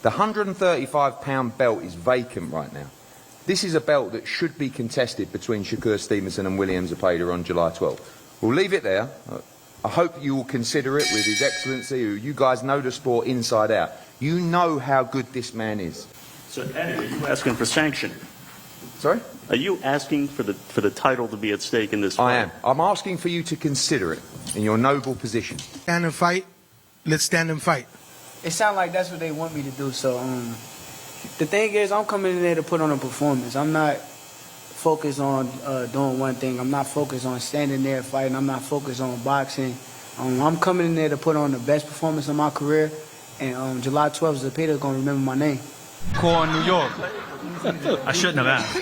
The 135-pound belt is vacant right now. This is a belt that should be contested between Shakur Stevenson and William Zepeda on July 12th. We'll leave it there. I hope you will consider it with His Excellency, who you guys know the sport inside out. You know how good this man is. So, Eddie, are you asking for sanction? Sorry? Are you asking for the title to be at stake in this fight? I am. I'm asking for you to consider it in your noble position. Stand and fight. Let's stand and fight. It sounds like that's what they want me to do. So the thing is, I'm coming in there to put on a performance. I'm not focused on doing one thing. I'm not focused on standing there fighting. I'm not focused on boxing. I'm coming in there to put on the best performance of my career. And July 12th, Zepeda is going to remember my name. Call in New York. I shouldn't have asked.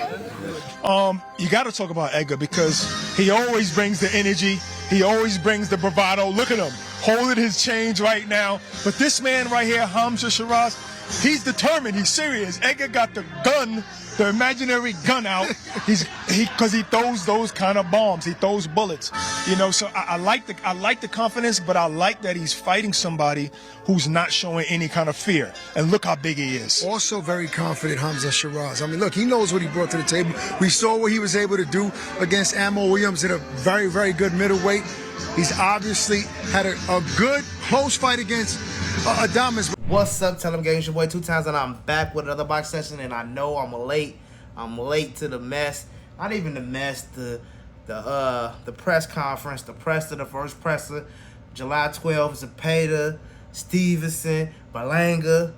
You got to talk about Edgar because he always brings the energy. He always brings the bravado. Look at him holding his change right now. But this man right here, HAMZAH Sheeraz, he's determined. He's serious. Edgar got the gun, the imaginary gun out. Because he throws those kind of bombs. He throws bullets. You know, so I like the confidence, but I like that he's fighting somebody who's not showing any kind of fear. And look how big he is. Also very confident, HAMZAH Sheeraz. I mean, look, he knows what he brought to the table. We saw what he was able to do against Ammo Williams in a very, very good middleweight. He's obviously had a good, close fight against Adames. What's up, Tell 'em Gang? It's your boy 2 Times, and I'm back with another box session, and I know I'm late. I'm late to the mess. Not even the mess, the press conference, the presser, the first presser. July 12th, Zepeda, Stevenson, Berlanga,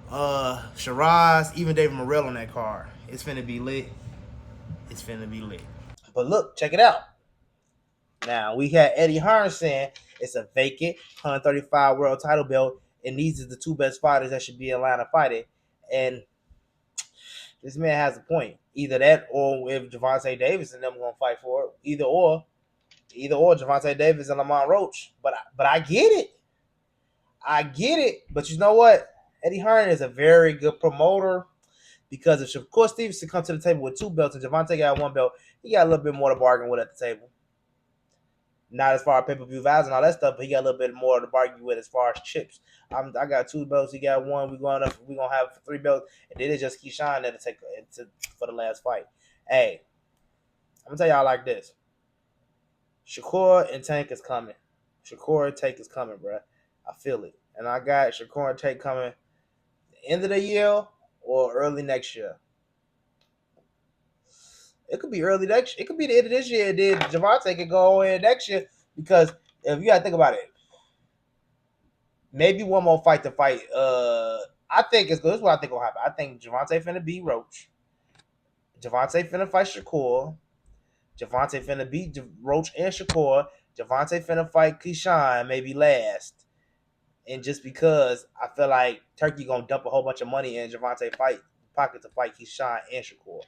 Sheeraz, even David Morrell on that card. It's finna be lit. It's finna be lit. But look, check it out. Now, we had Eddie Hearn saying it's a vacant 135 world title belt, and these are the two best fighters that should be in line of fighting. And this man has a point. Either that or if Gervonta Davis and them going to fight for it. Either or Gervonta Davis and Lamont Roach. But I get it. I get it. But you know what? Eddie Hearn is a very good promoter because if Shakur Stevenson comes to the table with 2 belts and Gervonta got 1 belt, he got a little bit more to bargain with at the table. Not as far as pay-per-view values and all that stuff, but he got a little bit more to bargain with as far as chips. I got 2 belts. He got 1. We're gonna have 3 belts, and then it's just Keyshawn there to take for the last fight. Hey, I'm gonna tell y'all like this: Shakur and Tank is coming. Shakur and Tank is coming, bro. I feel it, and I got Shakur and Tank coming end of the year or early next year. It could be early next. It could be the end of this year. And then Gervonta could go in next year because if you gotta think about it, maybe one more fight to fight. I think it's good. This is what I think will happen. I think Gervonta finna beat Roach. Gervonta finna fight Shakur. Gervonta finna beat Roach and Shakur. Gervonta finna fight Keyshawn maybe last. And just because I feel like Turkey gonna dump a whole bunch of money in Gervonta pocket to fight Keyshawn and Shakur.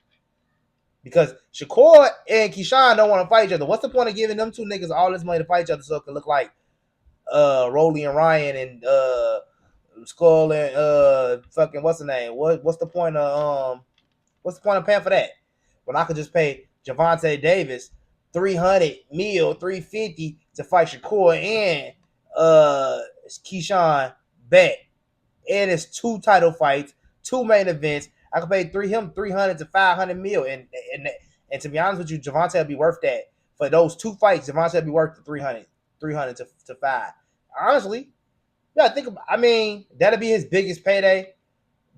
Because Shakur and Keyshawn don't want to fight each other. What's the point of giving them 2 niggas all this money to fight each other so it can look like Rolly and Ryan and Skull and fucking what's the name? What's the point of paying for that? When I could just pay Gervonta Davis $300 million, $350 to fight Shakur and Keyshawn back. And it's 2 title fights, 2 main events. I could pay him $300 to $500 million, and to be honest with you, Gervonta would be worth that for those 2 fights. Gervonta would be worth the $300 to $500. Honestly, yeah, I mean, that'd be his biggest payday.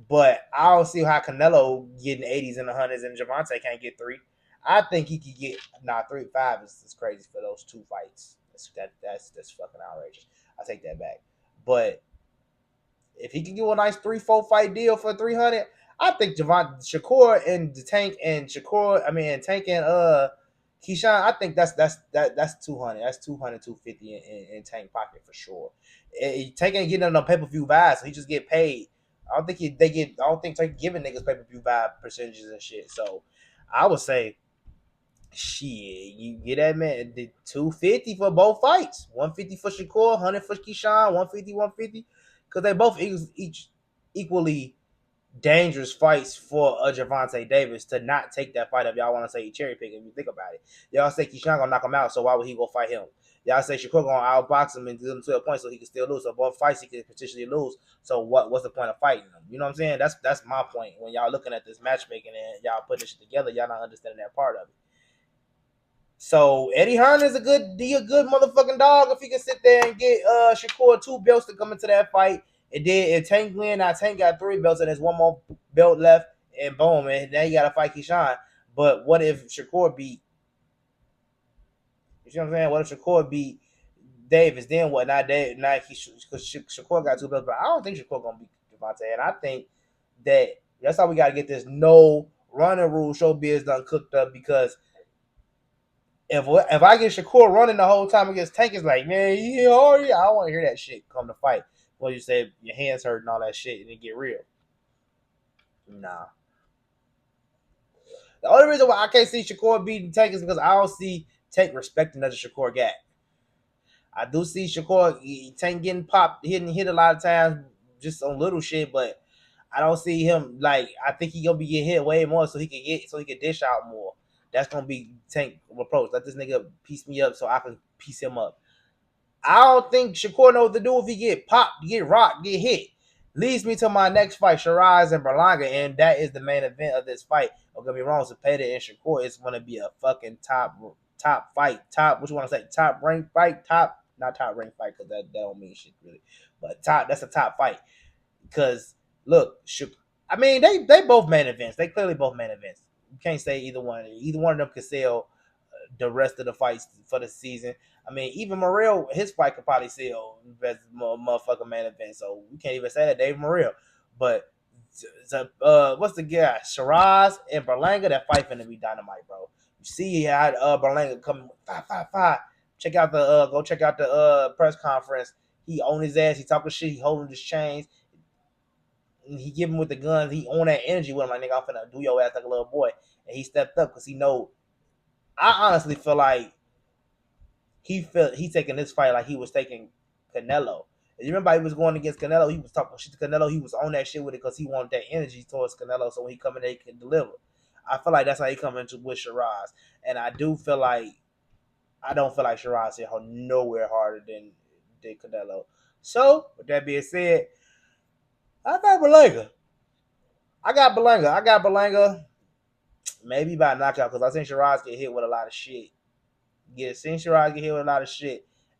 But I don't see how Canelo getting 80s and 100s and Gervonta can't get 3. I think he could get 3, 5 is crazy for those 2 fights. That's fucking outrageous. I take that back. But if he can get a nice 3-4 fight deal for 300. I think Shakur and Tank and Tank and Keyshawn, I think that's 200. That's 200, 250 in Tank pocket for sure. Tank ain't getting no pay-per-view vibes, so he just get paid. I don't think Tank giving niggas pay-per-view vibe percentages and shit. So I would say, shit, you get that man the 250 for both fights. 150 for Shakur, 100 for Keyshawn, 150, because they both each equally dangerous fights for Gervonta Davis to not take that fight if y'all want to say he cherry picking. If you think about it, y'all say Keyshawn gonna knock him out, so why would he go fight him? Y'all say Shakur gonna outbox him and give him 12 points so he can still lose. So both fights he could potentially lose. So what's the point of fighting him? You know what I'm saying? That's my point. When y'all looking at this matchmaking and y'all putting this shit together, y'all not understanding that part of it. So Eddie Hearn is a good motherfucking dog if he can sit there and get Shakur 2 belts to come into that fight. And then if Tank win, now Tank got 3 belts and there's 1 more belt left, and boom, and now you gotta fight Keyshawn. But what if Shakur beat? You see what I'm saying? What if Shakur beat Davis? Then what? Not Dave. Not Shakur got 2 belts, but I don't think Shakur gonna beat Gervonta. And I think that that's how we gotta get this no running rule showbiz done cooked up, because if I get Shakur running the whole time against Tank, it's like, man, I don't want to hear that shit come to fight. Well, you say your hands hurt and all that shit, and it get real. Nah. The only reason why I can't see Shakur beating Tank is because I don't see Tank respecting that Shakur got. I do see Shakur Tank getting popped, hit a lot of times just on little shit, but I don't see him like. I think he gonna be getting hit way more so he can dish out more. That's gonna be Tank approach. Let this nigga piece me up so I can piece him up. I don't think Shakur knows what to do if he get popped, get rocked, get hit. Leads me to my next fight, Sheeraz and Berlanga, and that is the main event of this fight. Don't get me wrong, Zepeda and Shakur is gonna be a fucking top fight. What you want to say? Top ranked fight? Not top ranked fight, because that don't mean shit really. But that's a top fight. Because look, I mean they both main events. They clearly both main events. You can't say either one. Either one of them could sell the rest of the fights for the season. I mean, even Morrell, his fight could probably sell best motherfucking main event. So we can't even say that Dave Morrell. But what's the guy? Sheeraz and Berlanga, that fight finna be dynamite, bro. You see how Berlanga coming 5-5-5. Check out the press conference. He on his ass. He talking shit. He holding his chains. He give him with the guns. He on that energy with him. Like, nigga, I'm finna do your ass like a little boy. And he stepped up because he know. I honestly feel like he taking this fight like he was taking Canelo. And you remember he was going against Canelo. He was talking shit to Canelo. He was on that shit with it because he wanted that energy towards Canelo. So when he come in there, he can deliver. I feel like that's how he come into with Sheeraz. And I don't feel like Sheeraz hit nowhere harder than Canelo. So with that being said, I got Berlanga. Maybe by knockout, because I think Sheeraz get hit with a lot of shit.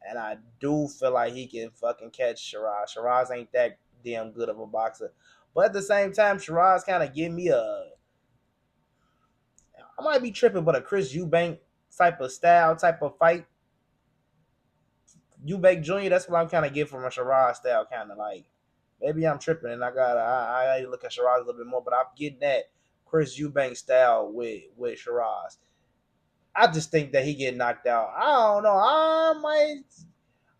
And I do feel like he can fucking catch Sheeraz. Sheeraz ain't that damn good of a boxer. But at the same time, Sheeraz kind of give me I might be tripping, but a Chris Eubank type of style, type of fight. Eubank Jr., that's what I'm kind of getting from a Sheeraz style, kind of like. Maybe I'm tripping, and I gotta look at Sheeraz a little bit more, but I'm getting that Chris Eubank style with Sheeraz. I just think that he get knocked out. I don't know.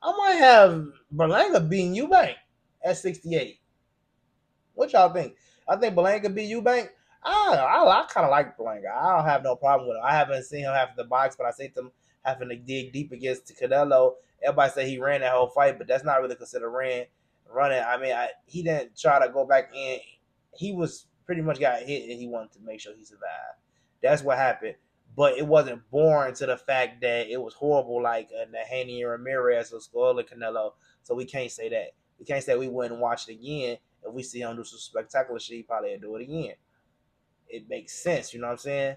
I might have Berlanga beating Eubank at 68. What y'all think? I think Berlanga beat Eubank. I kind of like Berlanga. I don't have no problem with him. I haven't seen him after the box, but I see him having to dig deep against Canelo. Everybody say he ran that whole fight, but that's not really considered running. I mean, he didn't try to go back in. He was pretty much got hit, and he wanted to make sure he survived. That's what happened. But it wasn't born to the fact that it was horrible like Nahaney and Ramirez or Skull and Canelo. So we can't say that. We can't say we wouldn't watch it again. If we see him do some spectacular shit, he probably would do it again. It makes sense, you know what I'm saying?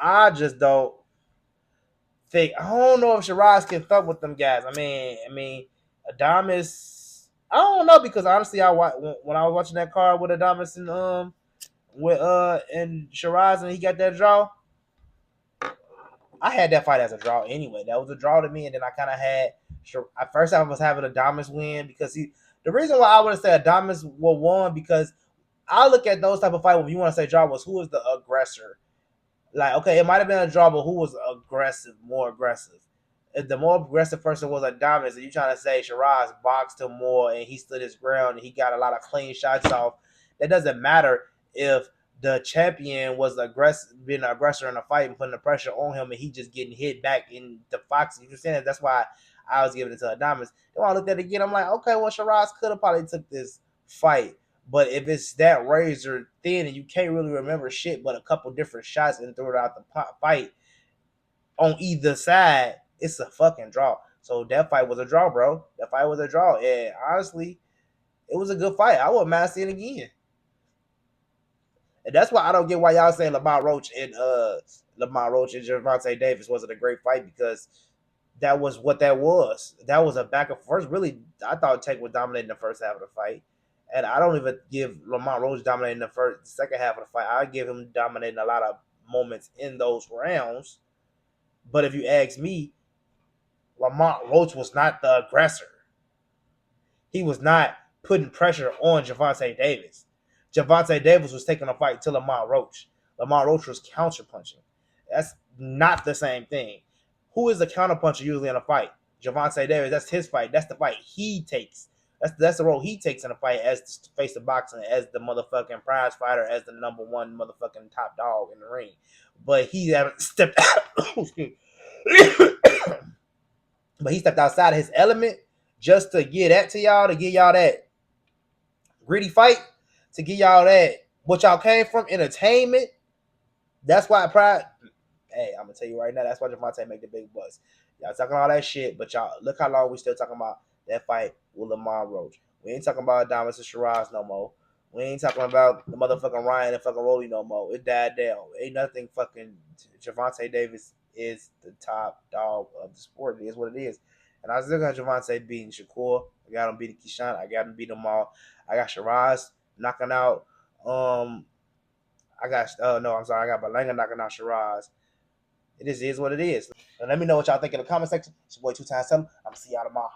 I just don't think. I don't know if Sheeraz can fuck with them guys. I mean, Adames. I don't know, because honestly, when I was watching that card with Adames and and Sheeraz, and he got that draw, I had that fight as a draw anyway. That was a draw to me, and then I kind of had. At first, I was having Adames win because the reason why I would have said Adames will won, because I look at those type of fights when you want to say draw was who was the aggressor. Like, okay, it might have been a draw, but who was more aggressive? If the more aggressive person was Adames, and you trying to say Sheeraz boxed him more and he stood his ground and he got a lot of clean shots off, that doesn't matter if the champion was being an aggressor in a fight and putting the pressure on him, and he just getting hit back in the fox. You understand? That's why I was giving it to Adames. Then when I looked at it again, I'm like, okay, well, Sheeraz could have probably took this fight. But if it's that razor thin and you can't really remember shit but a couple different shots and throw it out the fight, on either side, it's a fucking draw. So that fight was a draw, bro. That fight was a draw. And honestly, it was a good fight. I wouldn't mind seeing it again. And that's why I don't get why y'all saying Lamar Roach and Gervonta Davis wasn't a great fight, because that was what that was. That was a back and forth. Really, I thought Tank was dominating the first half of the fight. And I don't even give Lamar Roach dominating the second half of the fight. I give him dominating a lot of moments in those rounds. But if you ask me, Lamar Roach was not the aggressor. He was not putting pressure on Gervonta Davis. Gervonta Davis was taking a fight to Lamar Roach. Lamar Roach was counterpunching. That's not the same thing. Who is the counterpuncher usually in a fight? Gervonta Davis. That's his fight. That's the fight he takes. That's the role he takes in a fight as the face of boxing, as the motherfucking prize fighter, as the number one motherfucking top dog in the ring. But he haven't stepped out. But he stepped outside of his element just to get that to y'all, to give y'all that gritty fight, to give y'all that what y'all came from, entertainment. That's why Pride. Hey, I'm gonna tell you right now, that's why Gervonta make the big bucks. Y'all talking all that shit, but y'all look how long we still talking about that fight with Lamar Roach. We ain't talking about Adonis and Sheeraz no more. We ain't talking about the motherfucking Ryan and fucking Rolly no more. It died down. Ain't nothing fucking. Gervonta Davis is the top dog of the sport. It is what it is. And I still got Gervonta beating Shakur. I got him beating Keyshawn. I got him beating them all. I got Sheeraz knocking out. I got Berlanga knocking out Sheeraz. It is what it is. And let me know what y'all think in the comment section. It's your boy 2 times 7. I'm gonna see y'all tomorrow.